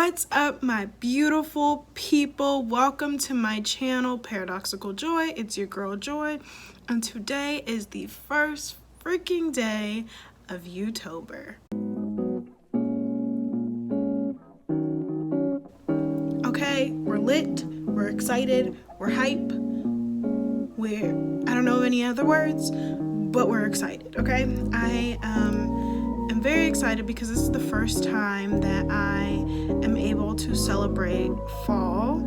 What's up, my beautiful people? Welcome to my channel, Paradoxical Joy. It's your girl Joy, and today is the first freaking day of Youtober. Okay, we're lit, we're excited, we're hype, I don't know any other words, but we're excited, okay? I am very excited because this is the first time that I am able to celebrate fall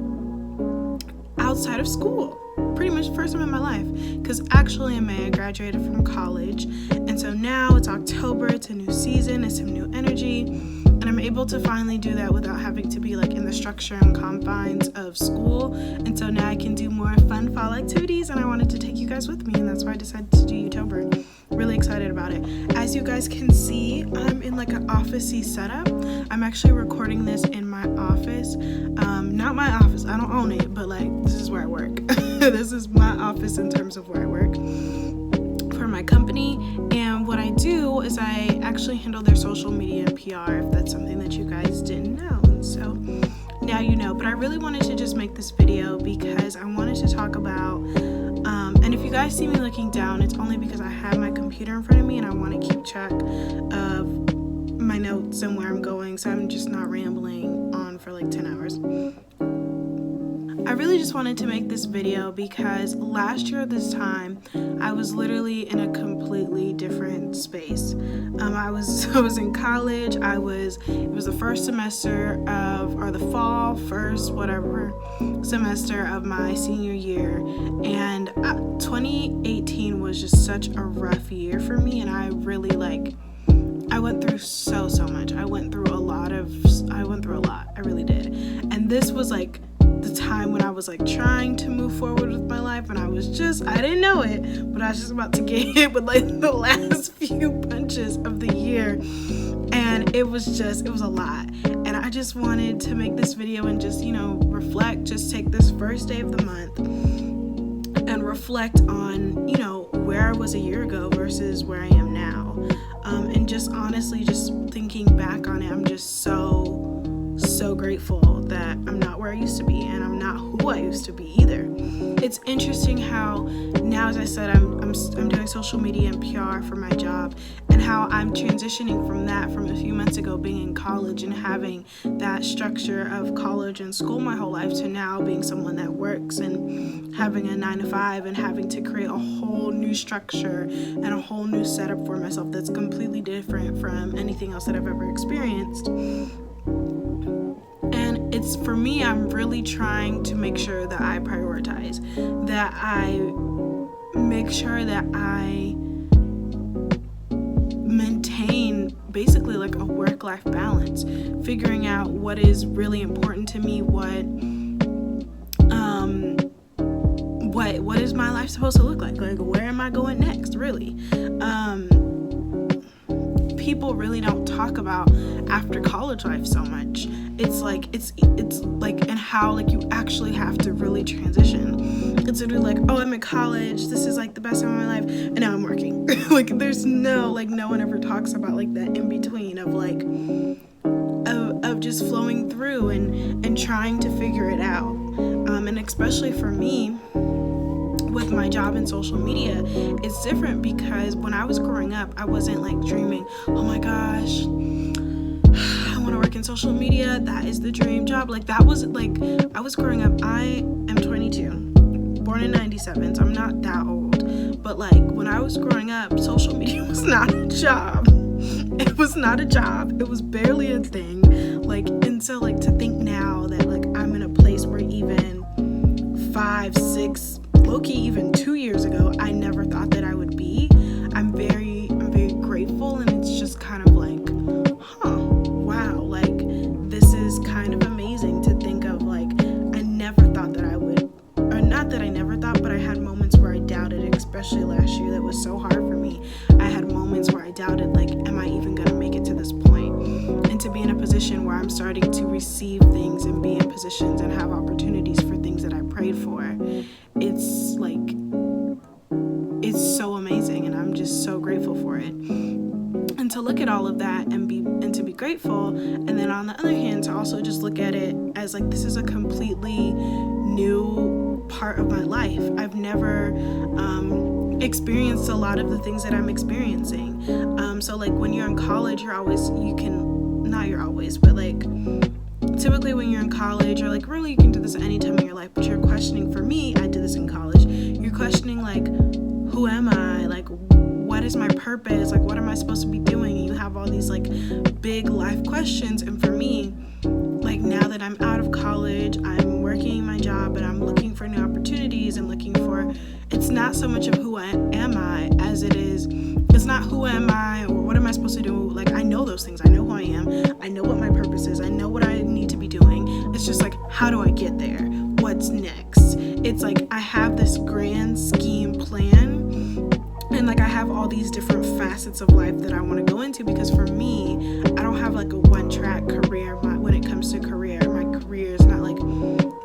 outside of school. Pretty much the first time in my life, because actually in May I graduated from college, and so now it's October, it's a new season, it's some new energy, and I'm able to finally do that without having to be like in the structure and confines of school. And so now I can do more fun fall activities, and I wanted to take you guys with me, and that's why I decided to do Youtober. Really excited about it. As you guys can see, I'm in like an office-y setup. I'm actually recording this in my office. Not my office, I don't own it, but like this is where I work. This is my office in terms of where I work for my company, and what I do is I actually handle their social media and PR, if that's something that you guys didn't know. And so now you know. But I really wanted to just make this video because I wanted to talk about and if you guys see me looking down, it's only because I have my computer in front of me and I want to keep track of my notes and where I'm going, so I'm just not rambling on for like 10 hours. I really just wanted to make this video because last year at this time I was literally in a completely different space. I was in college. It was the first semester or the fall first whatever semester of my senior year, and 2018 was just such a rough year for me, and I really I went through so much. I went through a lot. I really did. And this was like the time when I was like trying to move forward with my life, and I didn't know it, but I was just about to get hit with like the last few punches of the year, and it was a lot. And I just wanted to make this video and just, reflect, just take this first day of the month and reflect on, where I was a year ago versus where I am now. And just honestly, just thinking back on it, I'm just so grateful that I'm not where I used to be, and I'm not who I used to be either. It's interesting how now, as I said, I'm doing social media and PR for my job, and how I'm transitioning from a few months ago being in college and having that structure of college and school my whole life, to now being someone that works and having a 9-to-5 and having to create a whole new structure and a whole new setup for myself that's completely different from anything else that I've ever experienced. And it's, for me, I'm really trying to make sure that I prioritize, that I make sure that I maintain basically like a work-life balance, figuring out what is really important to me, what is my life supposed to look like where am I going next, really. People really don't talk about after college life so much. It's like and how like you actually have to really transition. It's sort of like, oh, I'm in college, this is like the best time of my life, and now I'm working. Like there's no one ever talks about like that in between of like of just flowing through and trying to figure it out. And especially for me, with my job in social media, it's different because when I was growing up, I wasn't like dreaming, oh my gosh, I want to work in social media, that is the dream job. Like that was like, I was growing up, I am 22, born in 97, so I'm not that old, but like when I was growing up, social media was not a job. It was not a job, it was barely a thing. Like, and so like to think now that like I'm in a place where even 5, 6, low-key even 2 years ago, I never thought that I would be. I'm very grateful, and it's just kind of like, wow, like this is kind of amazing to think of. Like I never thought that I would, or not that I never thought, but I had moments where I doubted, especially last year. That was so hard for me. I had moments where I doubted, like, am I even gonna make it to this point? And to be in a position where I'm starting to receive things and be in positions and have opportunities for things that I prayed for, it's like, it's so amazing, and I'm just so grateful for it. And and to look at all of that and to be grateful. And then on the other hand, to also just look at it as like, this is a completely new part of my life. I've never experienced a lot of the things that I'm experiencing. So like when you're in college, typically when you're in college, or like really you can do this at any time in your life, but you're questioning, for me, I did this in college, you're questioning like, who am I? Like, what is my purpose? Like, what am I supposed to be doing? And you have all these like big life questions. And for me, like now that I'm out of college, I'm working my job, but I'm looking for new opportunities and it's not so much of who am I as it is, it's not who am I or what am I supposed to do. Like, I know those things. I know who I am. I know what my purpose is. I know what I need to be doing. It's just like, how do I get there? What's next? It's like, I have this grand scheme plan, and like I have all these different facets of life that I want to go into, because for me, I don't have like a one-track career. When it comes to career, my career is not like,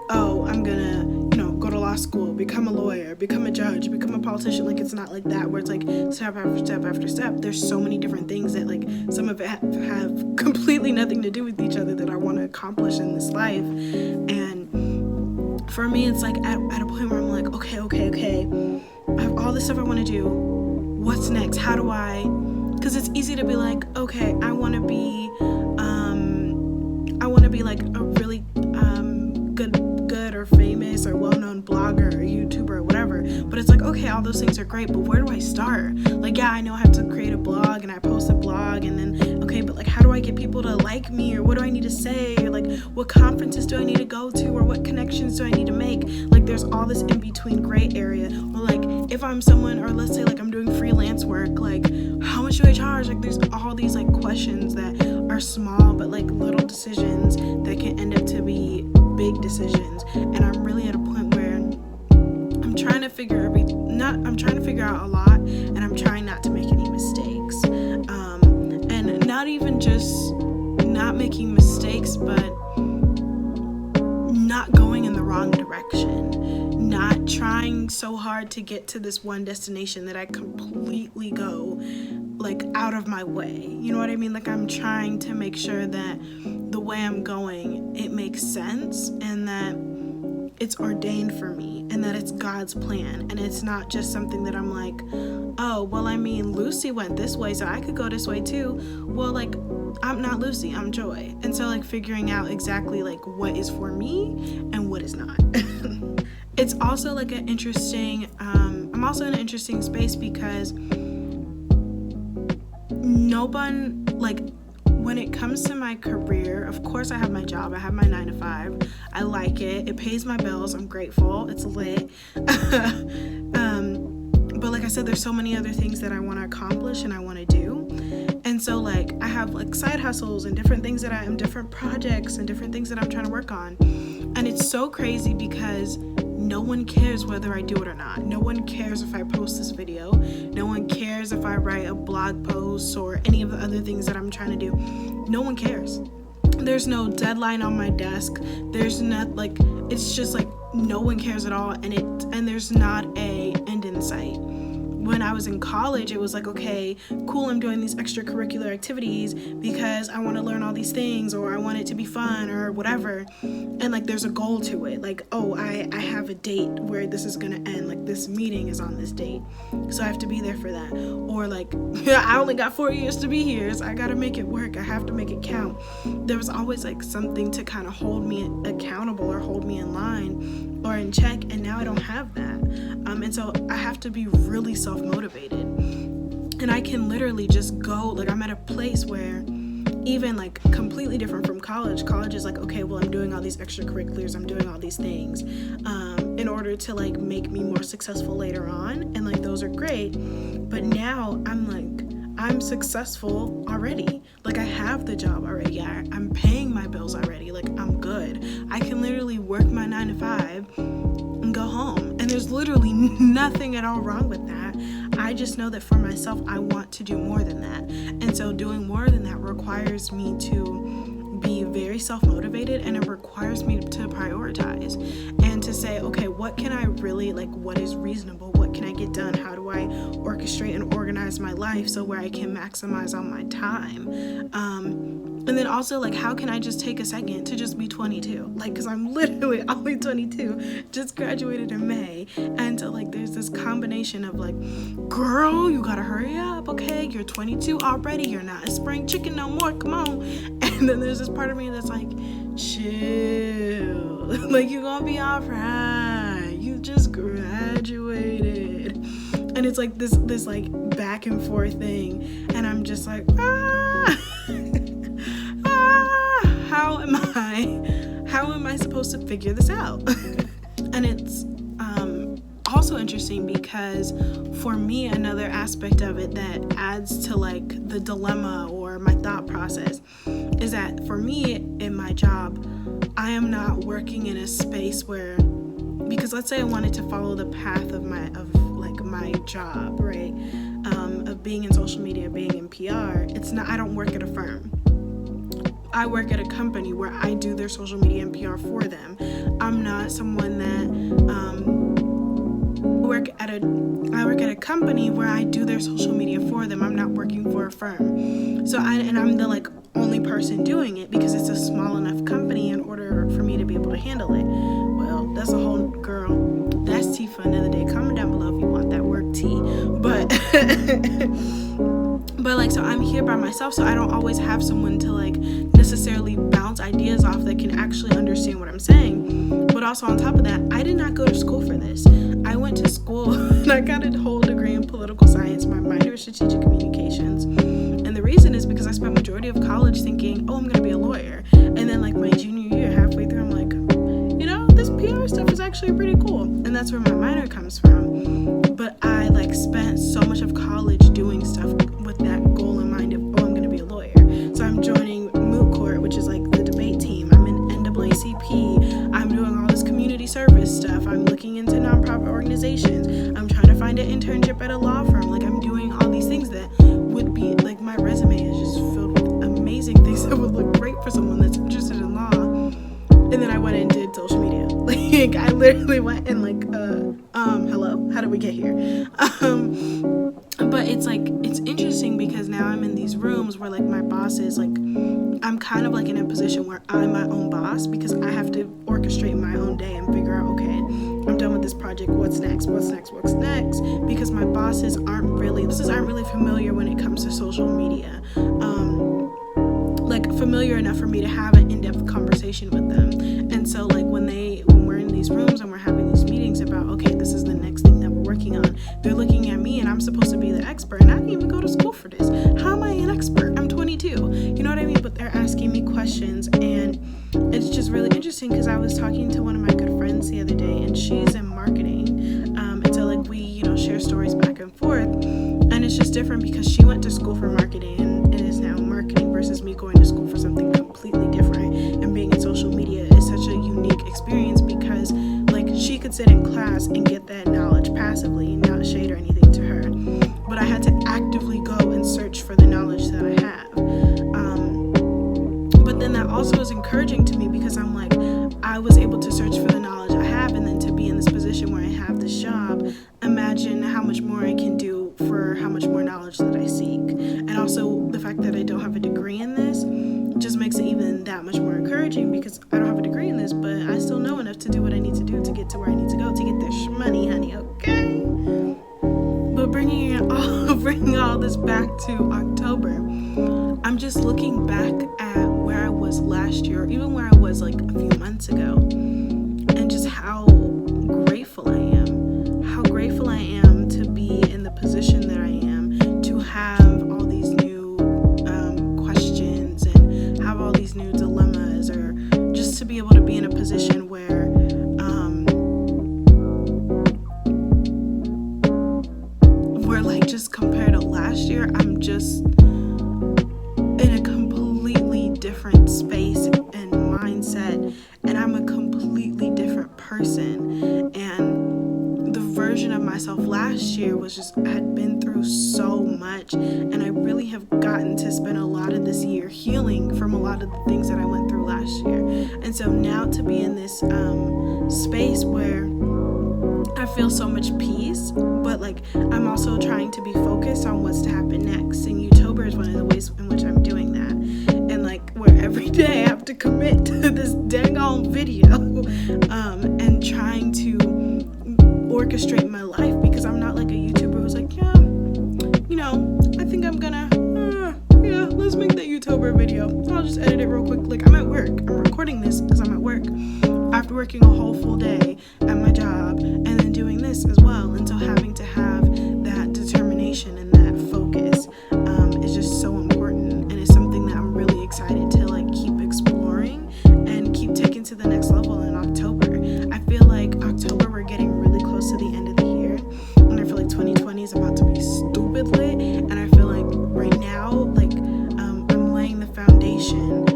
oh, I'm gonna, go to law school, become a lawyer, become a judge, become a politician. Like, it's not like that, where it's like step after step after step. There's so many different things that like some of it have completely nothing to do with each other that I want to accomplish in this life. And for me, it's like at a point where I'm like, okay, I have all this stuff I want to do. What's next? How do I? Because it's easy to be like, okay, I want to be like a really good or famous or well-known blogger or YouTuber or whatever. But it's like, okay, all those things are great, but where do I start? Like, yeah, I know I have to create a blog and I post a blog, and then, okay, but like, how do I get people to like me, or what do I need to say, or like, what conferences do I need to go to, or what connections do I need to make? Like, there's all this in-between gray area. Or like, if I'm someone, or let's say like I'm doing freelance work, like, how much do I charge? Like, there's all these like questions that are small, but like little decisions that can end up to be big decisions. And I'm really at a point where I'm trying to figure out a lot, and I'm trying not to make any mistakes. And not even just not making mistakes, but not going in the wrong direction. Not trying so hard to get to this one destination that I completely go like out of my way. You know what I mean? Like, I'm trying to make sure that the way I'm going, it makes sense, and that it's ordained for me, and that it's God's plan, and it's not just something that I'm like, oh, well, I mean, Lucy went this way, so I could go this way too. Well, like, I'm not Lucy, I'm Joy. And so like figuring out exactly like what is for me and what is not. It's also like I'm also in an interesting space, because no one, like, when it comes to my career, of course I have my job, I have my 9 to 5, I like it, it pays my bills, I'm grateful, it's lit. But like I said, there's so many other things that I want to accomplish and I want to do. And so like I have like side hustles and different things different projects and different things that I'm trying to work on. And it's so crazy, because no one cares whether I do it or not. No one cares if I post this video. No one cares if I write a blog post or any of the other things that I'm trying to do. No one cares. There's no deadline on my desk. There's not like, it's just like no one cares at all, and there's not a end in sight. When I was in college, it was like, okay, cool, I'm doing these extracurricular activities because I want to learn all these things, or I want it to be fun or whatever. And like there's a goal to it. Like, oh, I have a date where this is going to end. Like, this meeting is on this date, so I have to be there for that. Or like, I only got 4 years to be here, so I got to make it work. I have to make it count. There was always like something to kind of hold me accountable or hold me in line or in check, and now I don't have that. And so I have to be really self-motivated. And I can literally just go, like, I'm at a place where, even like completely different from college. College is like, okay, well, I'm doing all these extracurriculars, I'm doing all these things in order to like make me more successful later on, and like those are great. But now I'm successful already. Like, I have the job already. I'm paying my bills already. Like, I'm good. I can literally work my 9 to 5 and go home. And there's literally nothing at all wrong with that. I just know that for myself, I want to do more than that. And so doing more than that requires me to be very self-motivated, and it requires me to prioritize and to say, okay, what can I really, like, what is reasonable? What can I get done? How do I orchestrate and organize my life so where I can maximize on my time? And then also, like, how can I just take a second to just be 22? Like, because I'm literally only 22, just graduated in May. And so, like, there's this combination of, like, girl, you gotta hurry up, okay? You're 22 already. You're not a spring chicken no more. Come on. And then there's this part of me that's like, chill. Like, you're gonna be all right. You just graduated. And it's like this like back and forth thing. And I'm just like, how am I supposed to figure this out? And it's also interesting because for me, another aspect of it that adds to like the dilemma or my thought process is that for me in my job, I am not working in a space where, because let's say I wanted to follow the path of my job, right? Of being in social media, being in PR, I don't work at a firm. I work at a company where I do their social media and PR for them. I'm not someone that I work at a company where I do their social media for them. I'm not working for a firm. So I'm the like only person doing it because it's a small enough company in order for me to be able to handle it. Well, that's a whole girl. That's tea for another day. Comment down below if you want that work tea. But like, so I'm here by myself, so I don't always have someone to like necessarily bounce ideas off that can actually understand what I'm saying. But also on top of that, I did not go to school for this. I went to school and I got a whole degree in political science. My minor is strategic communications. And the reason is because I spent majority of college thinking, oh, I'm going to be a lawyer. And then like my junior year, halfway through, I'm like, you know, this PR stuff is actually pretty cool. And that's where my minor comes from. But I like spent so much of college doing stuff with that goal in mind of, oh, I'm going to be a lawyer. So I'm joining Moot Court, which is like the debate team. I'm in NAACP. I'm doing all this community service stuff. I'm looking into nonprofit organizations. I'm trying to find an internship at a law firm. Like, I'm doing all these things that would be, like, my resume is just filled with amazing things that would look great for someone that's interested in law. And then I went and did social media. Like, I literally went and like, hello, how did we get here? But it's like, it's interesting because now I'm in these rooms where like my boss is like, I'm kind of like in a position where I'm my own boss because I have to orchestrate my own day and figure out, okay, I'm done with this project, what's next? Because my bosses aren't really familiar when it comes to social media. Like familiar enough for me to have an in-depth conversation with them. And so like when we're in these rooms and we're having these meetings about, okay, this is the next thing that we're working on, they're looking at me and I'm supposed to be the expert and I didn't even go to school for this. How am I an expert? I'm 22. You know what I mean? But they're asking me questions and it's just really interesting because I was talking to one of my good friends the other day and she's in marketing. And so like we, you know, share stories back and forth. And it's just different because she went to school for marketing and is now marketing versus me going to school for something completely different. And being in social media is such a unique experience because like she could sit in class and get that knowledge passively, not shade or anything to her. But I had to actively go and search for the knowledge that I have. But then that also is encouraging to me because I'm like, I was able to search for the knowledge I have and then to be in this position where I have this job, imagine how much more I can do for how much more knowledge that I seek. And also the fact that I don't have a degree in this just makes it even that much more encouraging because I don't have a degree in this, but I still know enough to do what I need to do to get to where I need to go to get this money, honey, okay? But bringing all this back to October, I'm just looking back at where I was last year, or even where I was like a few months ago, and just how grateful I am. How grateful I am to be in the position that I am, to have all these new questions and have all these new dilemmas, or just to be able to be in a position where like just compared to last year, I'm just in a completely different space and mindset, and I'm a completely different person. And the version of myself last year had been through so much, and I really have gotten to spend a lot of this year healing from a lot lot of the things that I went through last year. And so now to be in this space where I feel so much peace, but like I'm also trying to be focused on what's to happen next. And Youtober is one of the ways in which I'm doing that. And like where every day I have to commit to this dang on video and trying to orchestrate my life, because I'm not like a YouTuber who's like, yeah, you know, I think I'm gonna let's make that Youtober video. I'll just edit it real quick. Like, I'm at work. I'm recording this because I'm at work. After working a whole full day at my job and then doing this as well. And so having to have that determination and that focus is just so important. And it's something that I'm really excited to like keep exploring and keep taking to the next level in October. I feel like October, we're getting really close to the end of the year. And I feel like 2020 is about to be stupid lit. And I feel like right now, like, I'm laying the foundation.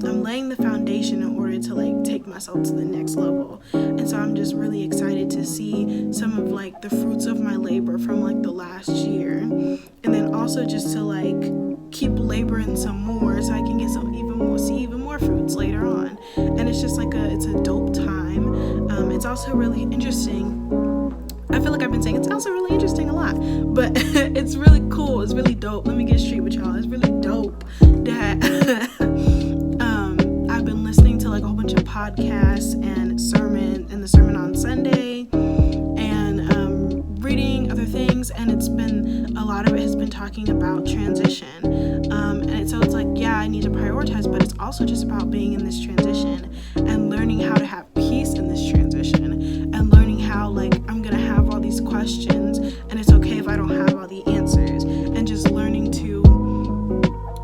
I'm laying the foundation in order to like take myself to the next level. And so I'm just really excited to see some of like the fruits of my labor from like the last year, and then also just to like keep laboring some more so I can get even more fruits later on. And it's just like it's a dope time. It's also really interesting. I feel like I've been saying it's also really interesting a lot, but it's really cool. It's really dope. Let me get straight with y'all. It's really dope that I've been listening to like a whole bunch of podcasts and the sermon on Sunday, and reading other things, and a lot of it has been talking about transition. And so it's like, yeah, I need to prioritize, but it's also just about being in this transition and learning how to have peace in this transition, and learning how like I'm gonna have all these questions and it's okay if I don't have all the answers, and just learning to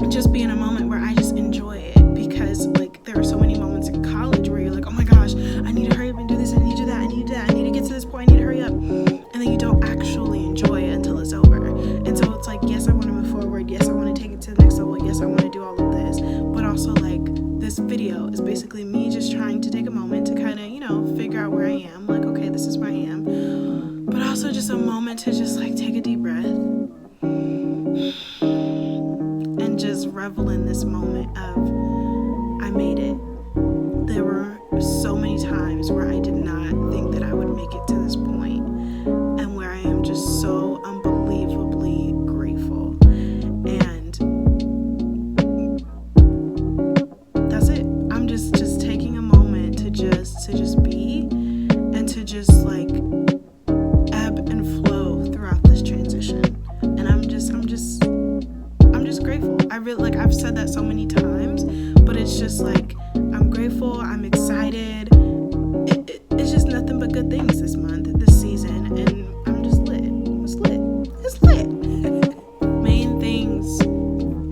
just be in a moment where I just enjoy it. Because like there are so many moments in college where you're like, oh my gosh, I need to hurry up and do this, I need to do that, I need to do that, I need to get to this point, I need to hurry up, and then you don't actually enjoy it until it's over. And so it's like, yes, I want to move forward, yes, I want to take it to the next level, yes, I want to do all of this, but also like this video is basically me just trying to take a moment to kind of, you know, figure out where I am, like, okay, this is where I am, but also just a moment to just like take a deep breath and just revel in this moment of I made it. There were so many times where I did not think that I would make it to this point, and where I am just so unbelievably grateful. And that's it. I'm just taking a moment to just be, and to just like ebb and flow throughout this transition. And I'm just grateful. I really, like, I've said that so many times, but it's just like I'm grateful, I'm excited. It's just nothing but good things this month, this season, and I'm just lit. It's lit. Main things,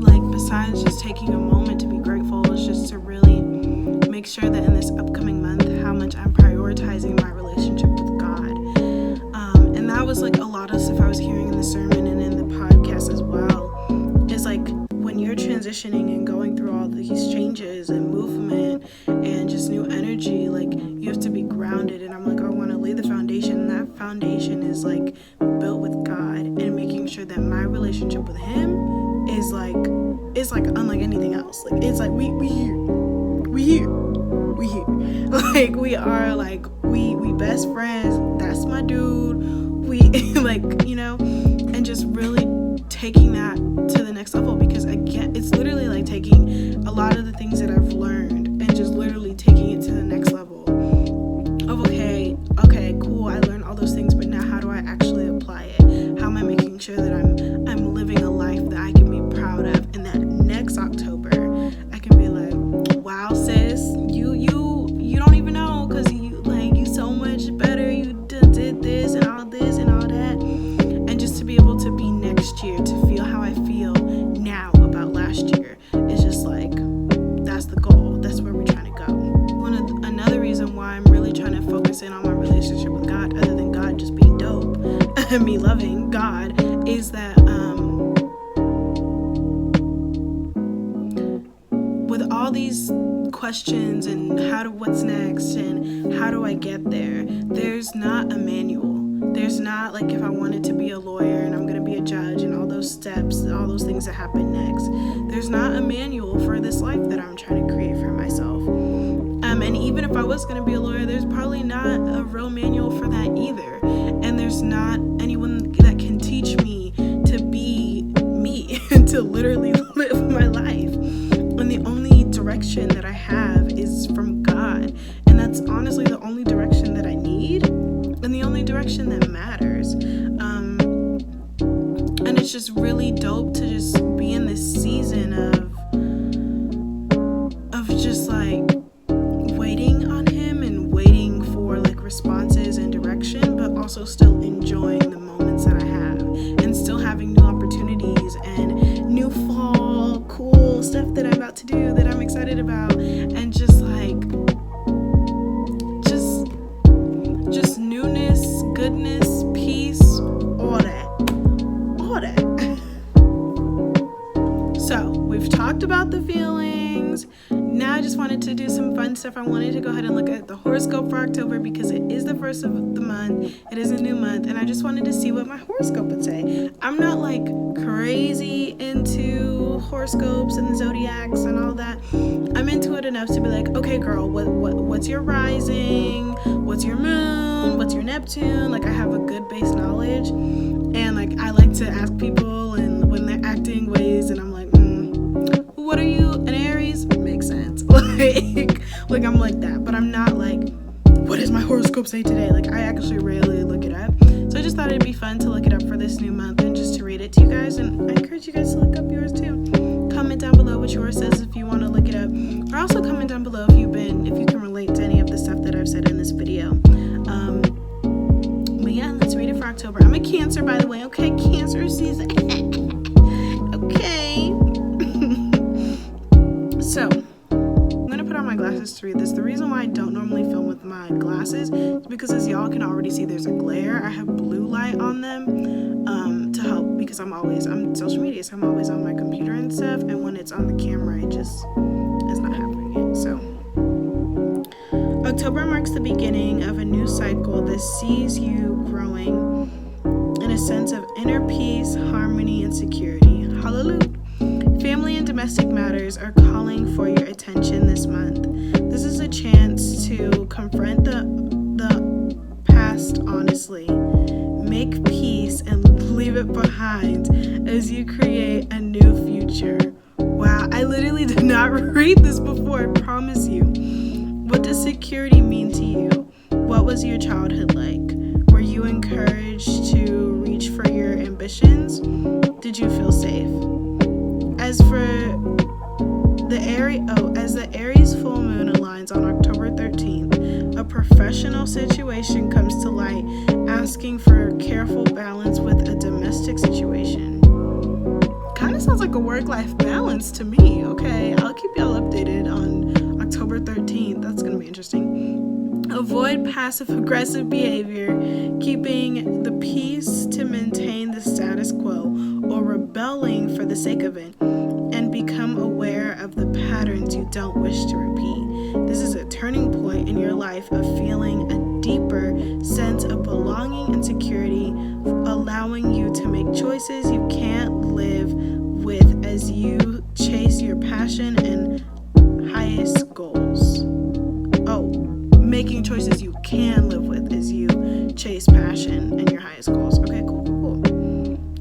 like, besides just taking a moment to be grateful, is just to really make sure that in this upcoming month, how much I'm prioritizing my relationship with God. And that was like a lot of stuff I was hearing in the sermon and in the podcast as well. Is like when you're transitioning and going through all these changes and movement and just new energy, like you have to be grounded. And I'm like, I want to lay the foundation, and that foundation is like built with God, and making sure that my relationship with Him is like unlike anything else. Like it's like we here, like we are like we best friends. That's my dude. We like, you know, and just really taking that to the next level, because again, it's literally like taking a lot of the things that I've learned and just literally taking it to the next level of okay, cool, I learned all those things, but now how do I actually apply it? How am I making sure that I'm living a life that I can be proud of, and that next October I can be like, wow, sis, you don't even know, because you so much better, you did this and all that. And just to be able to be next year, to feel how I feel now about last year, is just like, that's the goal. That's where we're trying to go. Another reason why I'm really trying to focus in on my relationship with God, other than God just being dope and me loving God, is that with all these questions and what's next and how do I get there, there's not a manual. There's not like if I wanted to be a lawyer and I'm going to be a judge and all those steps, all those things that happen next. There's not a manual for this life that I'm trying to create for myself. And even if I was going to be a lawyer, there's probably not a real manual for that either. And there's not anyone that can teach me to be me and to literally live my life. And the only direction that I have is from God. And that's honestly the only direction that I need and the only direction that matters. And it's just really dope to just be in this season of just like waiting on him and waiting for like responses and direction, but also still enjoying the moments that I have and still having new opportunities and new fall cool stuff that I'm about to do that I'm excited about, and just like just newness, goodness, peace, all that. So we've talked about the feelings. Now I just wanted to do some fun stuff. I wanted to go ahead and look at the horoscope for October because it is the first of the month. It is a new month, and I just wanted to see what my horoscope would say. I'm not like crazy into horoscopes and zodiacs and all that. I'm into it enough to be like, okay, girl, what's your rising? What's your moon? What's your Neptune? Like I have a good base knowledge, and like I like to ask people, and when they're acting ways, and I'm like, what are you? An Aries? Makes sense. like I'm like that, but I'm not like, what does my horoscope say today? Like I actually rarely look it up. So I just thought it'd be fun to look it up for this new month and just to read it to you guys. And I encourage you guys to look up yours too. Comment down below what yours says if you want to look it up. Or also comment down below if you can relate to any of the stuff that I've said in this video. But yeah, let's read it for October. I'm a Cancer, by the way. Okay, Cancer season. Okay. So, I'm going to put on my glasses to read this. The reason why I don't normally film with my glasses is because, as y'all can already see, there's a glare. I have blue light on them to help, because I'm social media, so I'm always on my computer and stuff, and when it's on the camera, it just is not happening. So, October marks the beginning of a new cycle that sees you growing in a sense of inner peace, harmony, and security. Hallelujah. Family and domestic matters are calling for your attention this month. This is a chance to confront the past honestly, make peace, and leave it behind as you create a new future. Wow, I literally did not read this before, I promise you. What does security mean to you? What was your childhood like? Were you encouraged to reach for your ambitions? Did you feel safe? As the Aries full moon aligns on October 13th, a professional situation comes to light, asking for careful balance with a domestic situation. Kind of sounds like a work-life balance to me. Okay, I'll keep y'all updated on October 13th. That's going to be interesting. Avoid passive-aggressive behavior, keeping the peace to maintain the status quo, or rebelling for the sake of it, and become aware of the patterns you don't wish to repeat. This is a turning point in your life of feeling a deeper sense of belonging and security, allowing you to make choices you can't live with as you chase your passion and highest goals. Making choices you can live with as you chase passion and your highest goals. Okay, cool.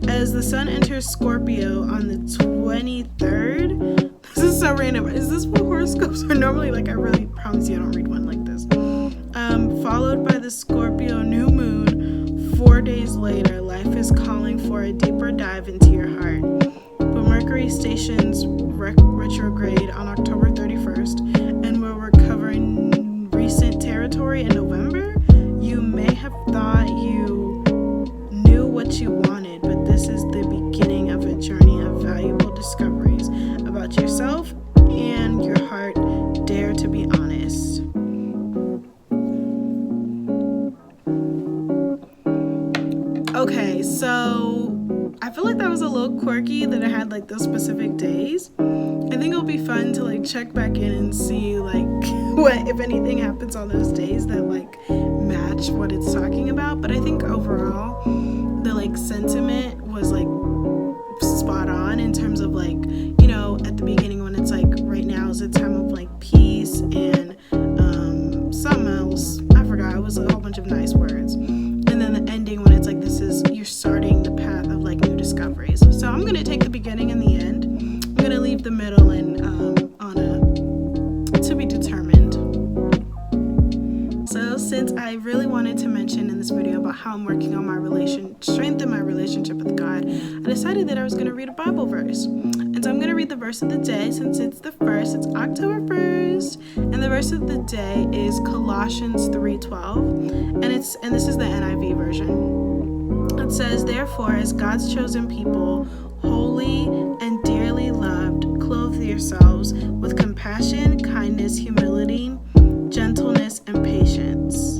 As the sun enters Scorpio on the 23rd, this is so random. Is this what horoscopes are normally like? I really promise you I don't read one like this. Followed by the Scorpio new moon 4 days later, life is calling for a deeper dive into your heart. But Mercury stations retrograde on October 31st, and where we're covering recent territory in November, you may have thought you knew what you wanted, but this is the beginning of a journey of valuable discoveries about yourself and your heart. Dare to be honest. Okay, so I feel like that was a little quirky that it had like those specific days. I think it'll be fun fun to like check back in and see like what, if anything, happens on those days that like match what it's talking about. But I think overall the like sentiment was like spot on in terms of like, you know, at the beginning when it's like right now is a time of like peace and something else, I forgot, it was a whole bunch of nice words. And then the ending when it's like this is, you're starting the path of like new discoveries. So I'm gonna take the beginning and the end. I'm gonna leave the middle and on a to be determined. So since I really wanted to mention in this video about how I'm working on strengthen my relationship with God, I decided that I was going to read a Bible verse. And so I'm going to read the verse of the day since it's the first. It's October 1st. And the verse of the day is Colossians 3:12. And this is the NIV version. It says, "Therefore, as God's chosen people, holy and dearly loved, clothe yourselves with compassion, kindness, humility, gentleness, and patience."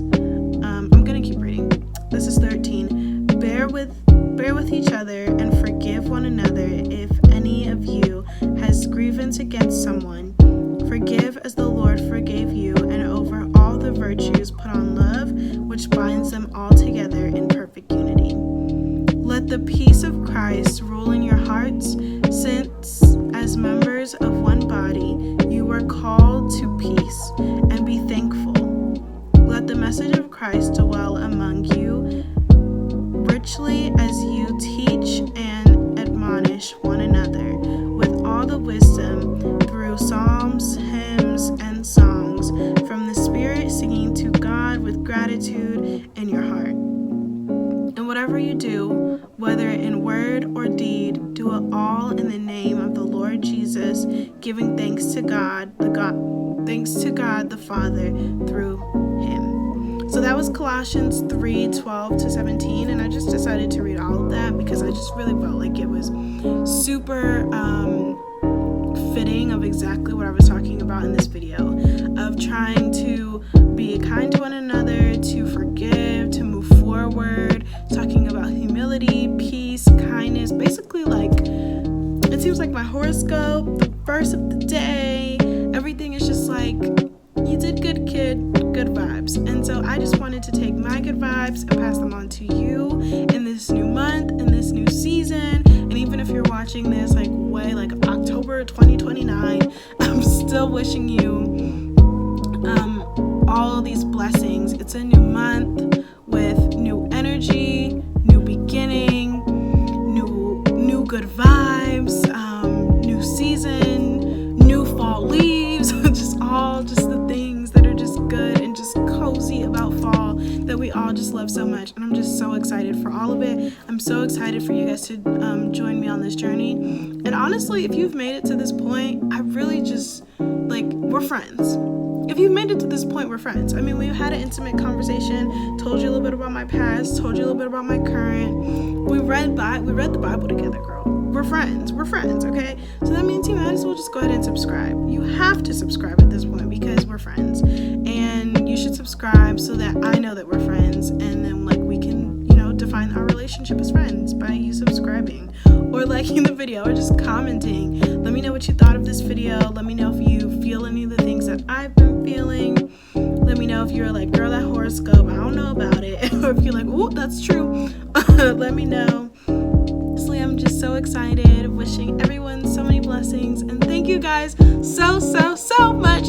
I'm going to keep reading. This is 13. Bear with each other and forgive one another if any of you has grievance against someone. Forgive as the Lord forgave you, and over all the virtues put on love, which binds them all together in perfect unity. Let the peace of Christ rule in your hearts, since as members of one body you were called to peace, and be thankful. Let the message of Christ dwell among you richly as you teach and admonish one another with all the wisdom through psalms, hymns, and songs from the Spirit, singing to God with gratitude in your heart. And whatever you do, whether in word or deed, do it all in the name of the Lord Jesus, giving thanks to God the Father through him. So that was Colossians 3:12-17, and I just decided to read all of that because I just really felt like it was super fitting of exactly what I was talking about in this video, of trying to be kind to one another, to forgive, to move forward, talking about humility, peace, kindness, basically like it seems like my horoscope, the verse of the day, everything is just like, you did good, kid, good vibes. And so I just wanted to take my good vibes and pass them on to you in this new month, in this new season. And even if you're watching this like way like October 2029, I'm still wishing you all of these blessings. It's a new month with new energy, new beginning, new good vibes, new season, new fall leaves, just the things that are just good and just cozy about fall that we all just love so much. And I'm just so excited for all of it. I'm so excited for you guys to join me on this journey. And honestly, if you've made it to this point, I really just we're friends. If you've made it to this point, we're friends. I mean, we've had an intimate conversation, told you a little bit about my past, told you a little bit about my current. We read the Bible together, girl. We're friends, okay? So that means you might as well just go ahead and subscribe. You have to subscribe at this point because we're friends. And you should subscribe so that I know that we're friends, and then we can, define our relationship as friends by you subscribing or liking the video or just commenting. Let me know what you thought of this video. Let me know if you feel any of the things that I've been feeling. Let me know if you're like, girl, that horoscope, I don't know about it. Or if you're like, oh, that's true. Let me know. Honestly, I'm just so excited. Wishing everyone so many blessings. And thank you guys so much